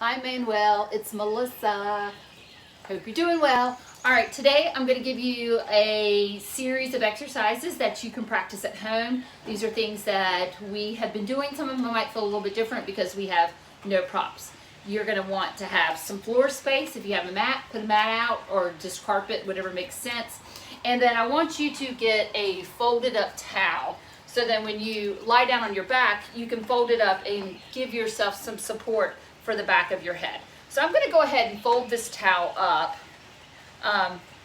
Hi Manuel, it's Melissa. Hope you're doing well. All right, today I'm going to give you a series of exercises that you can practice at home. These are things that we have been doing. Some of them might feel a little bit different because we have no props. You're going to want to have some floor space. If you have a mat, put a mat out or just carpet, whatever makes sense. And then I want you to get a folded up towel. So then when you lie down on your back, you can fold it up and give yourself some support for the back of your head. So I'm going to go ahead and fold this towel up.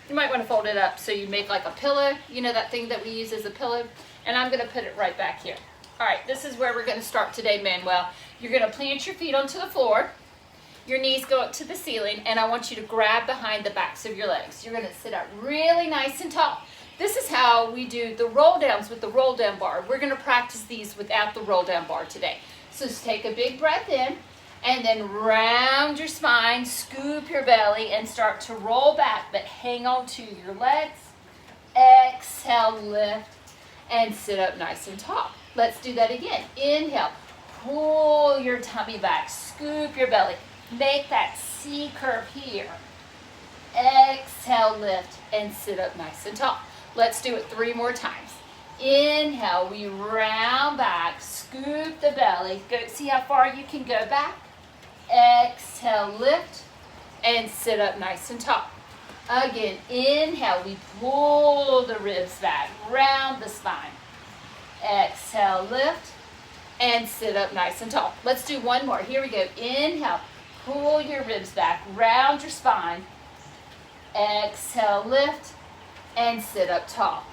You might want to fold it up so you make like a pillow, you know, that thing that we use as a pillow. And I'm going to put it right back here. All right, this is where we're going to start today, Manuel. You're going to plant your feet onto the floor. Your knees go up to the ceiling, and I want you to grab behind the backs of your legs. You're going to sit up really nice and tall. This is how we do the roll downs with the roll down bar. We're going to practice these without the roll down bar today. So just take a big breath in, and then round your spine, scoop your belly, and start to roll back, but hang on to your legs. Exhale, lift, and sit up nice and tall. Let's do that again. Inhale, pull your tummy back, scoop your belly. Make that C curve here. Exhale, lift, and sit up nice and tall. Let's do it 3 more times. Inhale, we round back, scoop the belly. Go, see how far you can go back. Exhale, lift, and sit up nice and tall. Again, inhale, we pull the ribs back, round the spine. Exhale, lift, and sit up nice and tall. Let's do one more. Here we go. Inhale, pull your ribs back, round your spine. Exhale, lift, and sit up tall.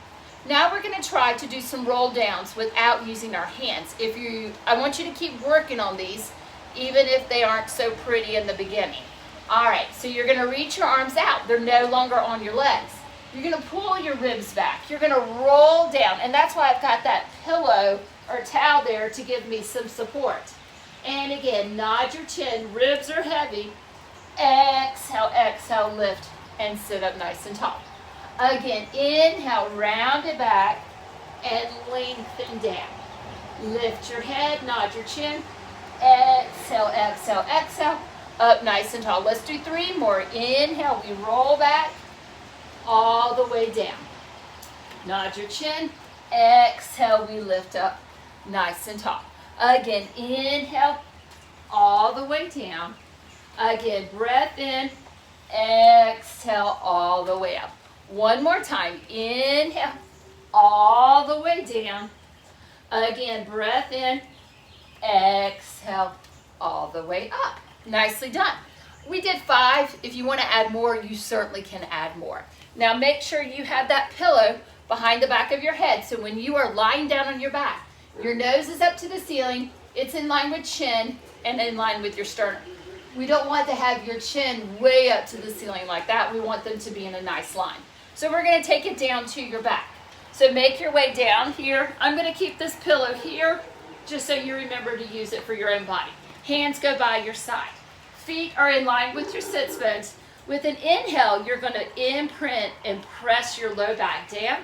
Now we're going to try to do some roll downs without using our hands. I want you to keep working on these, even if they aren't so pretty in the beginning. All right, so you're going to reach your arms out. They're no longer on your legs. You're going to pull your ribs back. You're going to roll down, and that's why I've got that pillow or towel there to give me some support. And again, nod your chin. Ribs are heavy. Exhale, exhale, lift, and sit up nice and tall. Again, inhale, round it back, and lengthen down. Lift your head, nod your chin. Exhale, exhale, exhale, up nice and tall. Let's do 3 more. Inhale, we roll back, all the way down. Nod your chin. Exhale, we lift up, nice and tall. Again, inhale, all the way down. Again, breath in. Exhale, all the way up. One more time. Inhale, all the way down. Again, breath in. Exhale, all the way up. Nicely done. We did 5. If you want to add more, you certainly can add more. Now make sure you have that pillow behind the back of your head, so when you are lying down on your back, your nose is up to the ceiling, it's in line with chin, and in line with your sternum. We don't want to have your chin way up to the ceiling like that. We want them to be in a nice line. So we're going to take it down to your back. So make your way down here. I'm going to keep this pillow here just so you remember to use it for your own body. Hands go by your side. Feet are in line with your sits bones. With an inhale, you're going to imprint and press your low back down.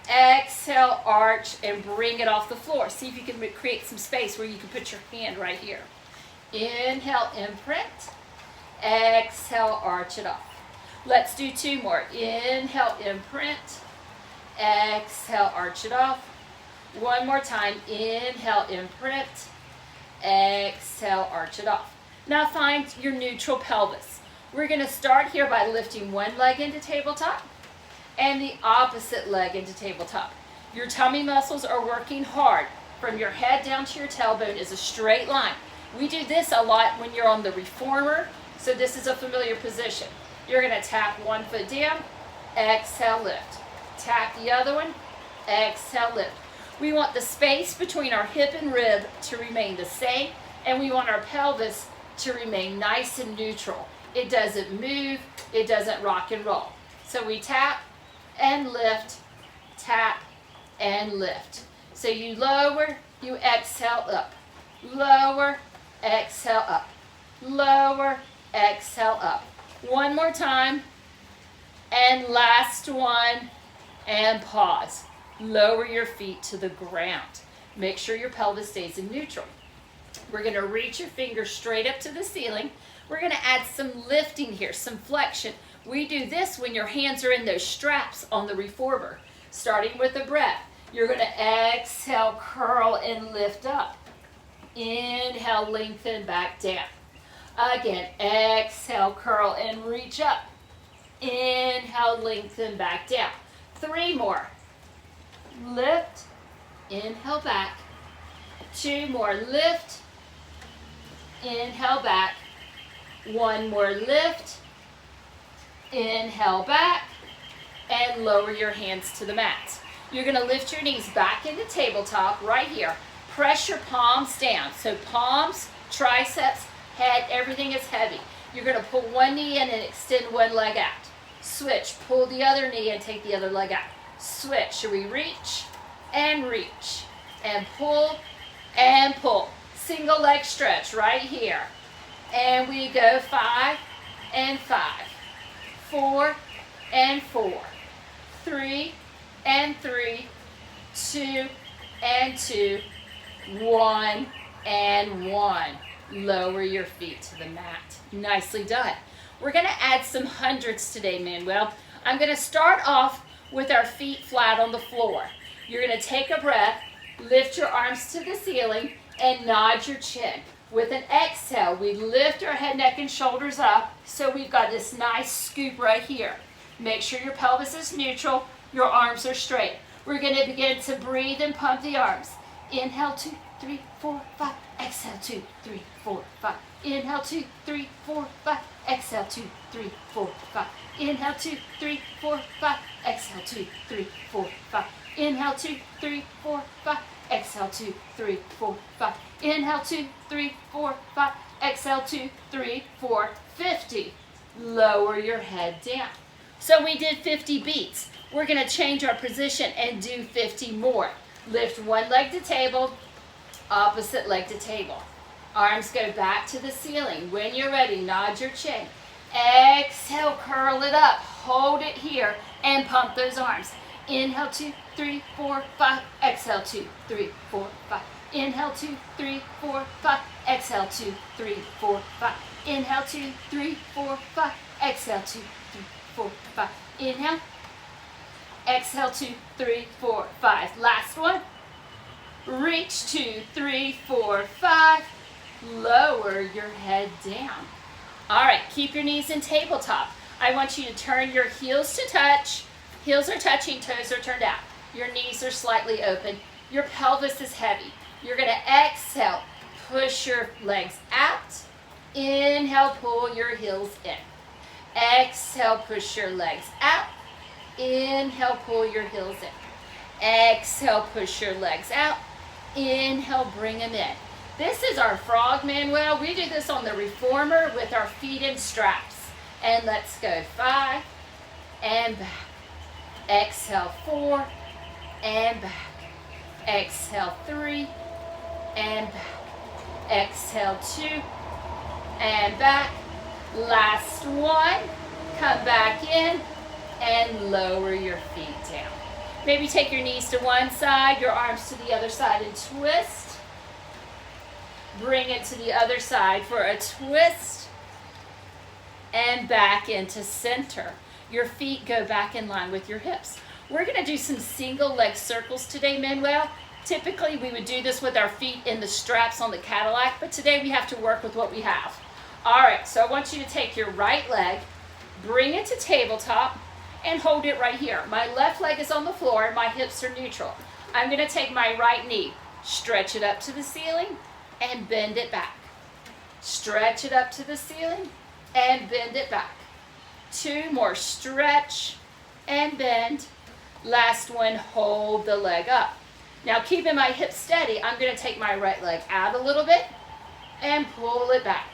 Exhale, arch, and bring it off the floor. See if you can create some space where you can put your hand right here. Inhale, imprint. Exhale, arch it off. Let's do 2 more. Inhale, imprint. Exhale, arch it off. One more time. Inhale, imprint. Exhale, arch it off. Now find your neutral pelvis. We're going to start here by lifting one leg into tabletop and the opposite leg into tabletop. Your tummy muscles are working hard. From your head down to your tailbone is a straight line. We do this a lot when you're on the reformer, so this is a familiar position. You're going to tap one foot down, exhale, lift. Tap the other one, exhale, lift. We want the space between our hip and rib to remain the same, and we want our pelvis to remain nice and neutral. It doesn't move, it doesn't rock and roll. So we tap and lift, tap and lift. So you lower, you exhale up. Lower, exhale up. Lower, exhale up. One more time. And last one. And pause. Lower your feet to the ground. Make sure your pelvis stays in neutral. We're going to reach your fingers straight up to the ceiling. We're going to add some lifting here, some flexion. We do this when your hands are in those straps on the reformer. Starting with the breath, you're going to exhale, curl, and lift up. Inhale, lengthen back down. Again, exhale, curl, and reach up. Inhale, lengthen back down. 3 more. Lift, inhale back. 2 more, lift, inhale back. 1 more, lift, inhale back, and lower your hands to the mat. You're going to lift your knees back into tabletop right here. Press your palms down. So palms, triceps, head, everything is heavy. You're going to pull one knee in and extend one leg out. Switch, pull the other knee and take the other leg out. Switch, should we reach and pull and pull. Single leg stretch right here. And we go 5 and 5, 4 and 4, 3 and 3, 2 and 2, 1 and 1. Lower your feet to the mat. Nicely done. We're going to add some hundreds today, Manuel. I'm going to start off with our feet flat on the floor. You're going to take a breath, lift your arms to the ceiling, and nod your chin. With an exhale, we lift our head, neck, and shoulders up, so we've got this nice scoop right here. Make sure your pelvis is neutral, your arms are straight. We're going to begin to breathe and pump the arms. Inhale, 2, 3, 4, 5. Exhale, 2, 3, 4, 5. Inhale, 2, 3, 4, 5. Exhale, 2, 3, 4, 5. Inhale, 2, 3, 4, 5. Exhale, 2, 3, 4, 5. Inhale, 2, 3, 4, 5. Exhale, 2, 3, 4, 5. Inhale, 2, 3, 4, 5. Exhale, 2, 3, 4, 50. Lower your head down. So we did 50 beats. We're going to change our position and do 50 more. Lift one leg to table, opposite leg to table. Arms go back to the ceiling. When you're ready, nod your chin. Exhale, curl it up. Hold it here and pump those arms. Inhale, 2, 3, 4, 5. Exhale, 2, 3, 4, 5. Inhale, 2, 3, 4, 5. Exhale, 2, 3, 4, 5. Inhale, 2, 3, 4, 5. Exhale, 2, 3, 4, 5. Inhale. Exhale, 2, 3, 4, 5. Last one. Reach, 2, 3, 4, 5. Lower your head down. All right, keep your knees in tabletop. I want you to turn your heels to touch. Heels are touching, toes are turned out. Your knees are slightly open. Your pelvis is heavy. You're going to exhale, push your legs out. Inhale, pull your heels in. Exhale, push your legs out. Inhale, pull your heels in. Exhale, push your legs out. Inhale, bring them in. This is our frog, Manuel. We do this on the reformer with our feet in straps. And let's go 5 and back. Exhale, 4 and back. Exhale, 3 and back. Exhale, 2 and back. Last one. Come back in and lower your feet down. Maybe take your knees to one side, your arms to the other side and twist. Bring it to the other side for a twist and back into center. Your feet go back in line with your hips. We're going to do some single leg circles today, Manuel. Typically, we would do this with our feet in the straps on the Cadillac, but today we have to work with what we have. All right, so I want you to take your right leg, bring it to tabletop, and hold it right here. My left leg is on the floor, my hips are neutral. I'm going to take my right knee, stretch it up to the ceiling, and bend it back. Stretch it up to the ceiling, and bend it back. 2 more, stretch and bend. Last one, hold the leg up. Now keeping my hips steady, I'm going to take my right leg out a little bit and pull it back.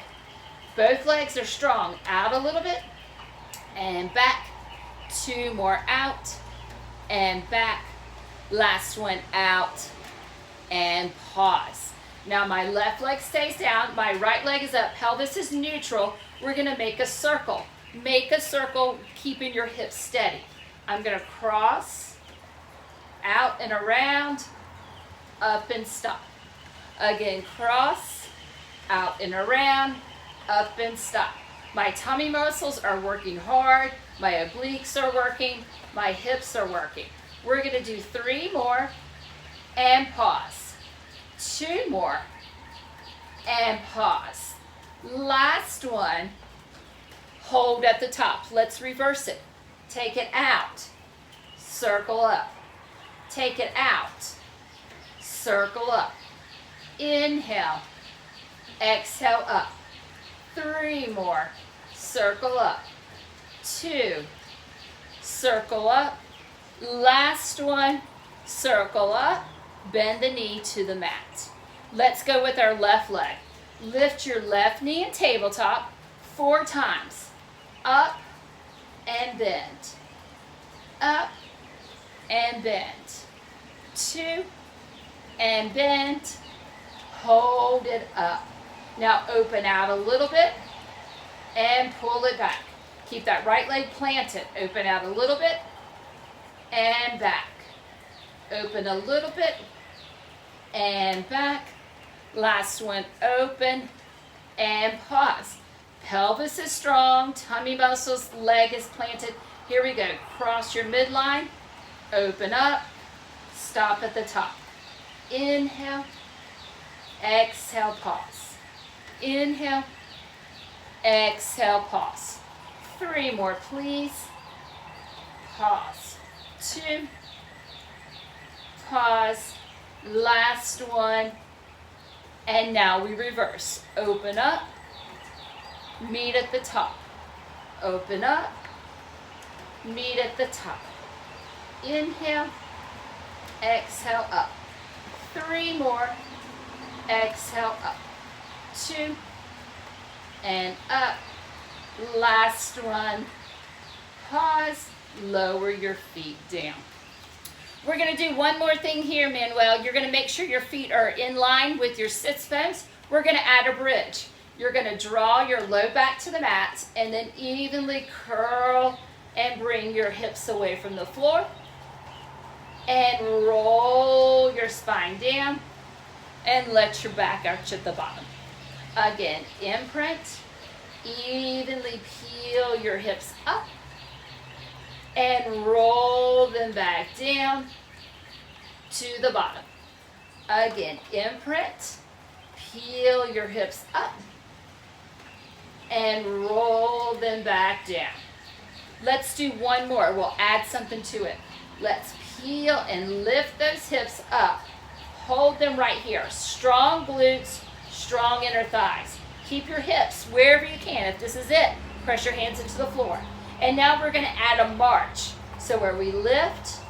Both legs are strong. Out a little bit and back. 2 more, out and back. Last one, out and pause. Now my left leg stays down, my right leg is up, pelvis is neutral. We're going to make a circle. Make a circle, keeping your hips steady. I'm going to cross, out and around, up and stop. Again, cross, out and around, up and stop. My tummy muscles are working hard, my obliques are working, my hips are working. We're gonna do 3 more and pause. 2 more and pause. Last one, hold at the top. Let's reverse it. Take it out, circle up. Take it out, circle up. Inhale, exhale up. 3 more, circle up. 2, circle up. Last one, circle up. Bend the knee to the mat. Let's go with our left leg. Lift your left knee in tabletop 4 times. Up and bend. Up and bend. 2 and bend. Hold it up. Now open out a little bit and pull it back. Keep that right leg planted. Open out a little bit and back. Open a little bit and back. Last one, open and pause. Pelvis is strong, tummy muscles, leg is planted. Here we go. Cross your midline, open up, stop at the top. Inhale, exhale, pause. Inhale, exhale, pause. 3 more, please. Pause. 2, pause. Last one. And now we reverse. Open up, meet at the top. Open up, meet at the top. Inhale, exhale up. 3 more, exhale up. 2, and up. Last one, pause, lower your feet down. We're gonna do one more thing here, Manuel. You're gonna make sure your feet are in line with your sits bones. We're gonna add a bridge. You're gonna draw your low back to the mat and then evenly curl and bring your hips away from the floor. And roll your spine down and let your back arch at the bottom. Again, imprint, evenly peel your hips up and roll them back down to the bottom. Again, imprint, peel your hips up and roll them back down. Let's do one more. We'll add something to it. Let's peel and lift those hips up. Hold them right here. Strong glutes, strong inner thighs. Keep your hips wherever you can. If this is it, press your hands into the floor. And now we're going to add a march. So where we lift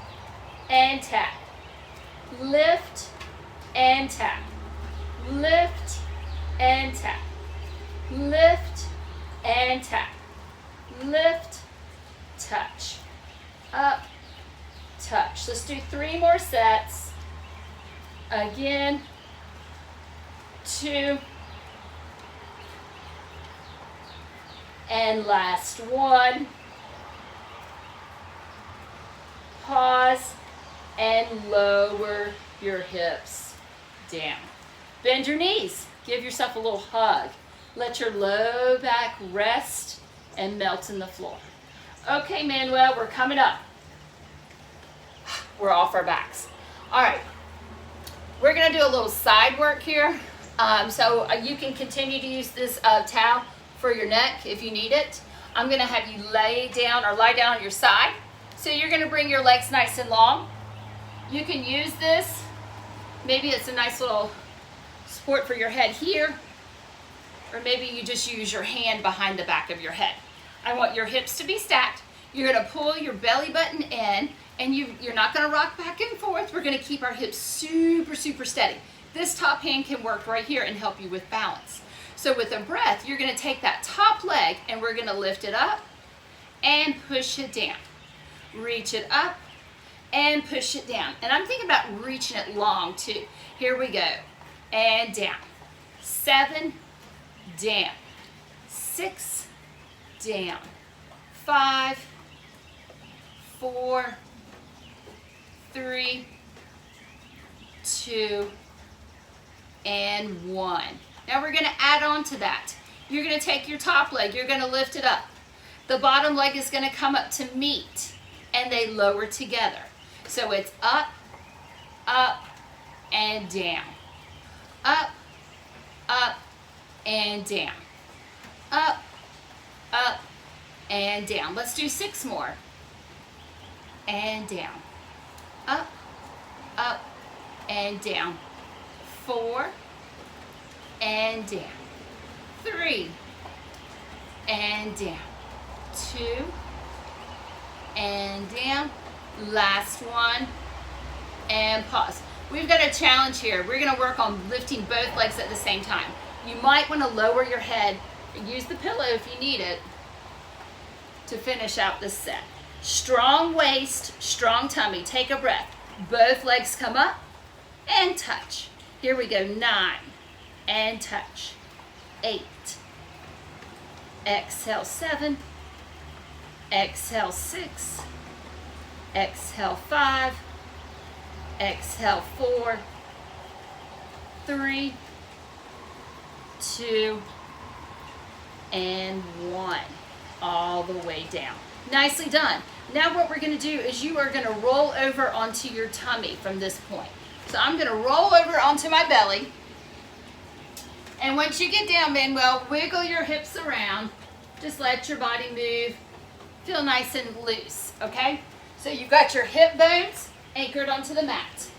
and tap. Lift and tap. Lift and tap. Lift and tap. Lift, touch. Up, touch. Let's do 3 more sets. Again, 2, and last one. Pause and lower your hips down. Bend your knees. Give yourself a little hug. Let your low back rest and melt in the floor. Okay, Manuel, we're coming up. We're off our backs. All right. We're going to do a little side work here. So you can continue to use this towel for your neck if you need it. I'm going to have you lay down or lie down on your side. So you're going to bring your legs nice and long. You can use this. Maybe it's a nice little support for your head here. Or maybe you just use your hand behind the back of your head. I want your hips to be stacked. You're going to pull your belly button in, and you're not going to rock back and forth. We're going to keep our hips super, super steady. This top hand can work right here and help you with balance. So with a breath, you're going to take that top leg and we're going to lift it up and push it down. Reach it up and push it down. And I'm thinking about reaching it long too. Here we go. And down. 7, down. 6, down. 5, 4, 3, 2, and 1. Now we're going to add on to that. You're going to take your top leg, you're going to lift it up. The bottom leg is going to come up to meet, and they lower together. So it's up, up, and down. Up, up, and down. Up, up, and down. Let's do 6 more. And down. Up, up, and down. 4, and down. 3, and down. 2, and down. Last one, and pause. We've got a challenge here. We're going to work on lifting both legs at the same time. You might want to lower your head. Use the pillow if you need it to finish out this set. Strong waist, strong tummy. Take a breath. Both legs come up and touch. Here we go. 9 and touch. 8. Exhale 7. Exhale 6. Exhale 5. Exhale 4. 3, 2, and 1. All the way down. Nicely done. Now what we're going to do is you are going to roll over onto your tummy from this point. So I'm going to roll over onto my belly. And once you get down, Manuel, wiggle your hips around. Just let your body move. Feel nice and loose, okay? So you've got your hip bones anchored onto the mat.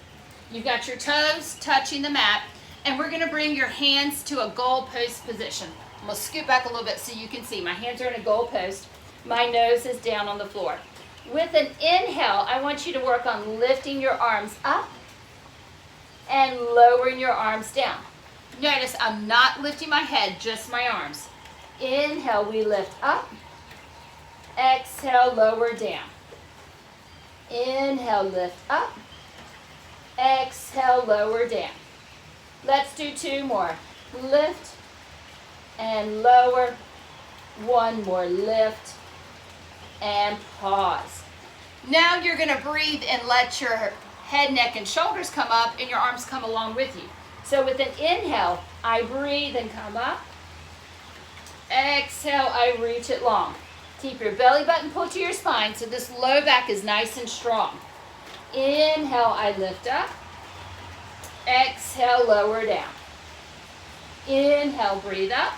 You've got your toes touching the mat. And we're going to bring your hands to a goal post position. I'm going to scoot back a little bit so you can see. My hands are in a goal post. My nose is down on the floor. With an inhale, I want you to work on lifting your arms up and lowering your arms down. Notice I'm not lifting my head, just my arms. Inhale, we lift up. Exhale, lower down. Inhale, lift up. Exhale, lower down. Let's do 2 more. Lift and lower. 1 more, lift and pause. Now you're going to breathe and let your head, neck, and shoulders come up and your arms come along with you. So with an inhale, I breathe and come up. Exhale, I reach it long. Keep your belly button pulled to your spine so this low back is nice and strong. Inhale, I lift up. Exhale, lower down. Inhale, breathe up.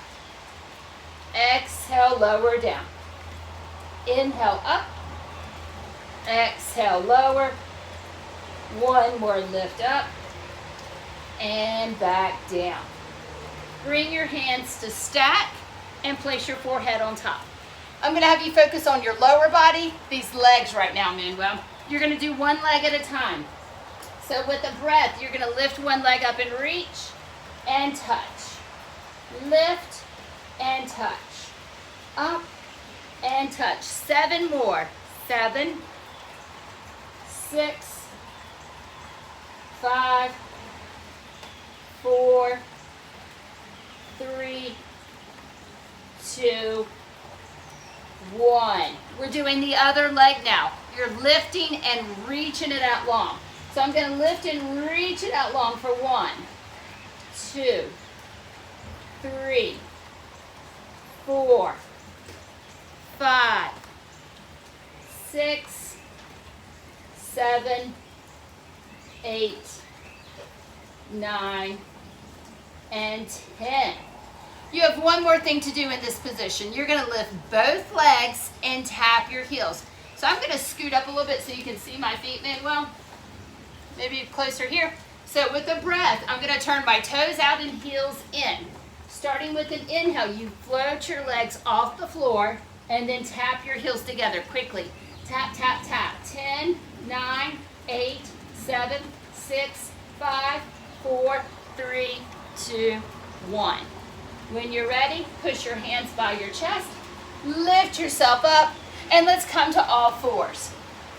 Exhale, lower down. Inhale, up. Exhale, lower. 1 more, lift up. And back down. Bring your hands to stack and place your forehead on top. I'm going to have you focus on your lower body, these legs right now, Manuel. You're going to do 1 leg at a time. So with a breath, you're going to lift 1 leg up and reach and touch. Lift and touch. Up and touch. 7 more. 7, 6, 5, 4, 3, 2, 1. We're doing the other leg now. You're lifting and reaching it out long. So I'm going to lift and reach it out long for 1, 2, 3, 4, 5, 6, 7, 8, 9, and 10. You have 1 more thing to do in this position. You're going to lift both legs and tap your heels. So I'm going to scoot up a little bit so you can see my feet, Manuel. Maybe closer here. So with the breath, I'm going to turn my toes out and heels in. Starting with an inhale, you float your legs off the floor and then tap your heels together quickly. Tap, tap, tap. 10, 9, 8, 7, 6, 5, 4, 3, 2, 1. When you're ready, push your hands by your chest, lift yourself up, and let's come to all fours.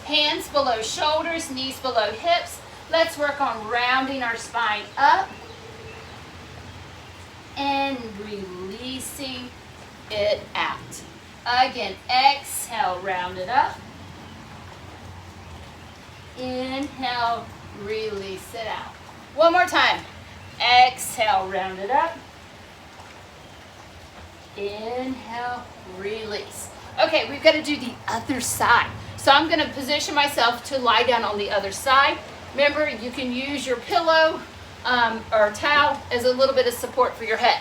Hands below shoulders, knees below hips. Let's work on rounding our spine up and releasing it out. Again, exhale, round it up. Inhale, release it out. 1 more time. Exhale, round it up. Inhale, release. Okay, we've got to do the other side. So I'm going to position myself to lie down on the other side. Remember, you can use your pillow or towel as a little bit of support for your head.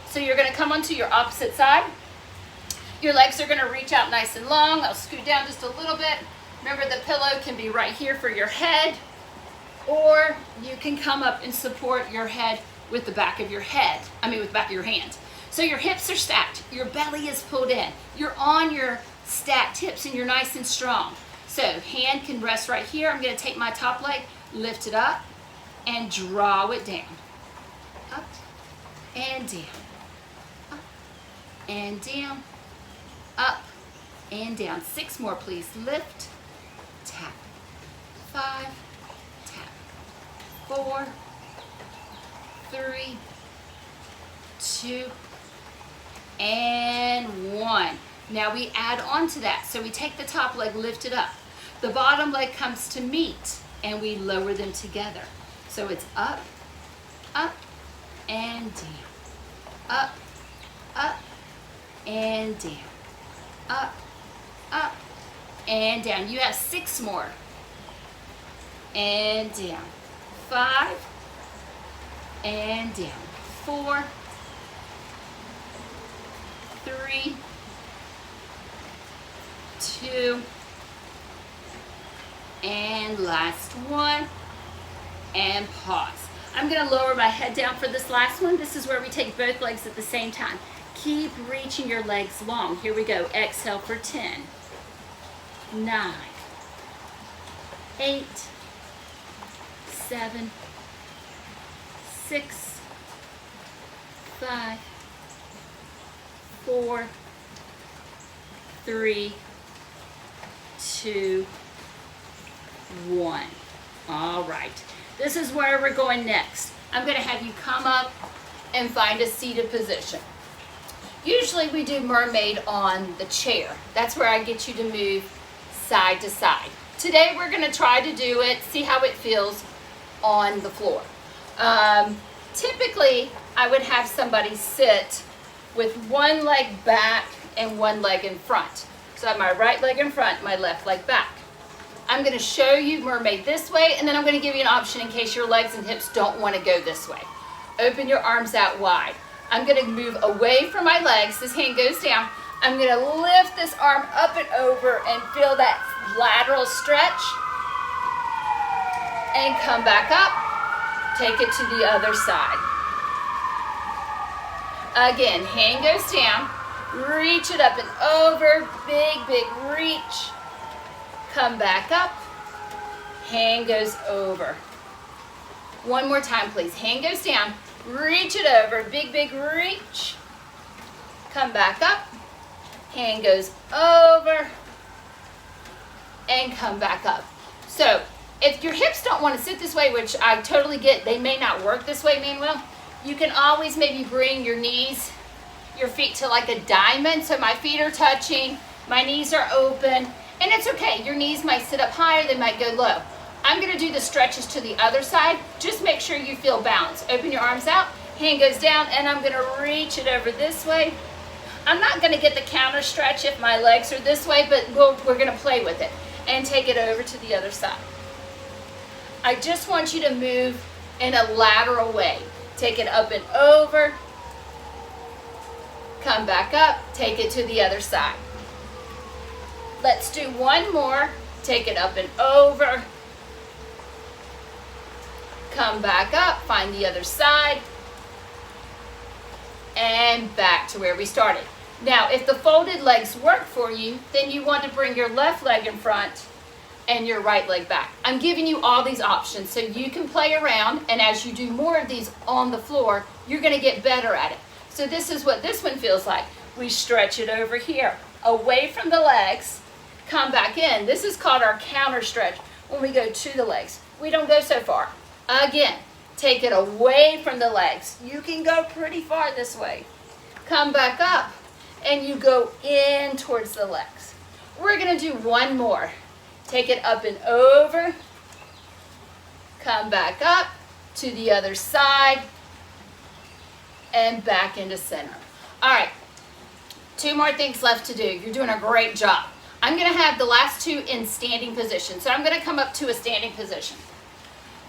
So you're going to come onto your opposite side. Your legs are going to reach out nice and long. I'll scoot down just a little bit. Remember, the pillow can be right here for your head, or you can come up and support your head with the back of your head. With the back of your hands. So your hips are stacked. Your belly is pulled in. You're on your stacked hips and you're nice and strong. So hand can rest right here. I'm going to take my top leg, lift it up, and draw it down. Up and down. Up and down. Up and down. 6 more, please. Lift, tap. 5, tap. 4, 3, 2, and 1. Now we add on to that. So we take the top leg, lift it up. The bottom leg comes to meet, and we lower them together. So it's up, up, and down. Up, up, and down. Up, up, and down. You have 6 more. And down. 5, and down. 4, 3, 2, and last one, and pause. I'm going to lower my head down for this last one. This is where we take both legs at the same time. Keep reaching your legs long. Here we go. Exhale for 10, 9, 8, 7, 6, 5, 4, 3, 2, 1. All right. This is where we're going next. I'm going to have you come up and find a seated position. Usually we do mermaid on the chair. That's where I get you to move side to side. Today we're going to try to do it, see how it feels on the floor. Typically, I would have somebody sit with one leg back and one leg in front. So I have my right leg in front, my left leg back. I'm going to show you mermaid this way, and then I'm going to give you an option in case your legs and hips don't want to go this way. Open your arms out wide. I'm going to move away from my legs. This hand goes down. I'm going to lift this arm up and over and feel that lateral stretch. And come back up. Take it to the other side. Again, hand goes down. Reach it up and over. Big, big reach. Come back up. Hand goes over. One more time, please. Hand goes down. Reach it over. Big, big reach. Come back up. Hand goes over. And come back up. So, if your hips don't want to sit this way, which I totally get, they may not work this way, Manuel, you can always maybe bring your knees, your feet to like a diamond. So my feet are touching, my knees are open, and it's okay. Your knees might sit up higher, they might go low. I'm going to do the stretches to the other side. Just make sure you feel balanced. Open your arms out, hand goes down, and I'm going to reach it over this way. I'm not going to get the counter stretch if my legs are this way, but we're going to play with it and take it over to the other side. I just want you to move in a lateral way. Take it up and over. Come back up. Take it to the other side. Let's do one more. Take it up and over. Come back up. Find the other side. And back to where we started. Now, if the folded legs work for you, then you want to bring your left leg in front and your right leg back. I'm giving you all these options so you can play around, and as you do more of these on the floor, you're going to get better at it. So this is what this one feels like. We stretch it over here, away from the legs, come back in. This is called our counter stretch when we go to the legs. We don't go so far. Again, take it away from the legs. You can go pretty far this way. Come back up, and you go in towards the legs. We're going to do one more. Take it up and over. Come back up to the other side. And back into center. All right. 2 more things left to do. You're doing a great job. I'm going to have the last 2 in standing position. So I'm going to come up to a standing position.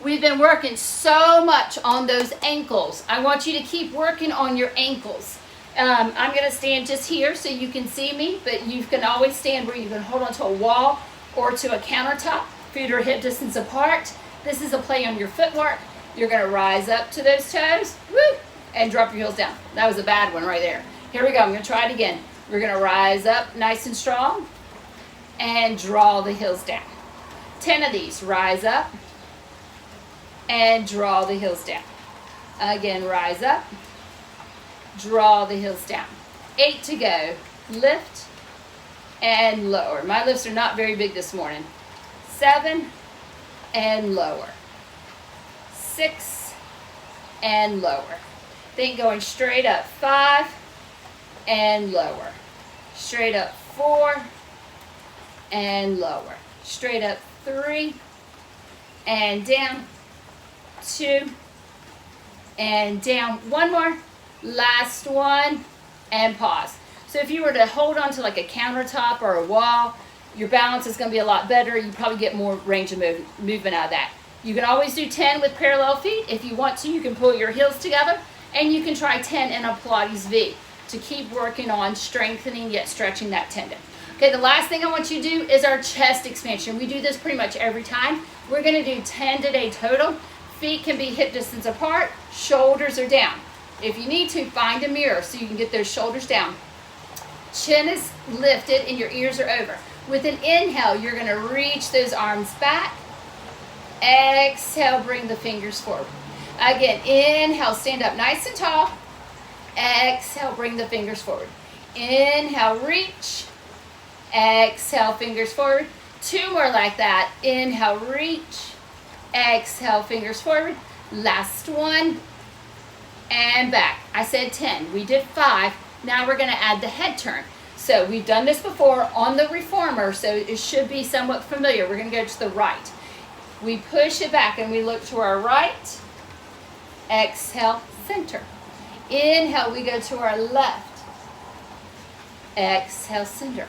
We've been working so much on those ankles. I want you to keep working on your ankles. I'm going to stand just here so you can see me, but you can always stand where you can hold onto a wall or to a countertop. Feet are hip distance apart. This is a play on your footwork. You're going to rise up to those toes, woo, and drop your heels down. That was a bad one right there. Here we go. I'm going to try it again. We're going to rise up nice and strong and draw the heels down. 10 of these. Rise up and draw the heels down. Again, rise up, draw the heels down. 8 to go. Lift and lower. My lifts are not very big this morning. 7 and lower. 6 and lower. Think going straight up. 5 and lower. Straight up. 4 and lower. Straight up. 3 and down. 2 and down. One more. Last one and pause. So if you were to hold on to like a countertop or a wall, your balance is going to be a lot better. You probably get more range of movement out of that. You can always do 10 with parallel feet. If you want to, you can pull your heels together, and you can try 10 in a Pilates V to keep working on strengthening yet stretching that tendon. Okay, the last thing I want you to do is our chest expansion. We do this pretty much every time. We're going to do 10 today total. Feet can be hip distance apart, shoulders are down. If you need to, find a mirror so you can get those shoulders down. Chin is lifted and your ears are over. With an inhale, you're going to reach those arms back. Exhale, bring the fingers forward. Again, inhale, stand up nice and tall. Exhale, bring the fingers forward. Inhale, reach. Exhale, fingers forward. 2 more like that. Inhale, reach. Exhale, fingers forward. Last one. And back. I said 10. We did 5. Now we're going to add the head turn. So we've done this before on the reformer, so it should be somewhat familiar. We're going to go to the right. We push it back and we look to our right. Exhale, center. Inhale, we go to our left. Exhale, center.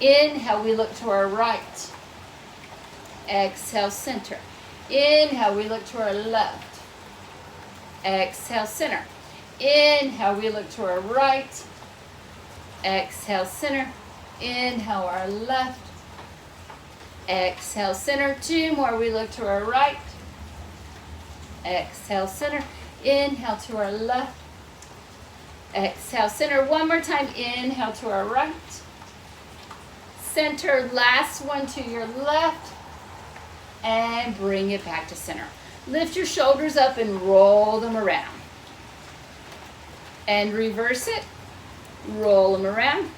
Inhale, we look to our right. Exhale, center. Inhale, we look to our left. Exhale, center. Inhale, we look to our right. Exhale, center. Inhale, our left. Exhale, center. 2 more. We look to our right. Exhale, center. Inhale to our left. Exhale, center. 1 more time. Inhale to our right. Center. Last one to your left. And bring it back to center. Lift your shoulders up and roll them around. And reverse it. Roll them around.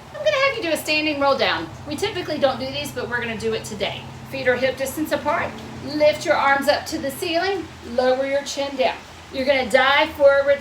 I'm going to have you do a standing roll down. We typically don't do these, but we're going to do it today. Feet are hip distance apart. Lift your arms up to the ceiling. Lower your chin down. You're going to dive forward.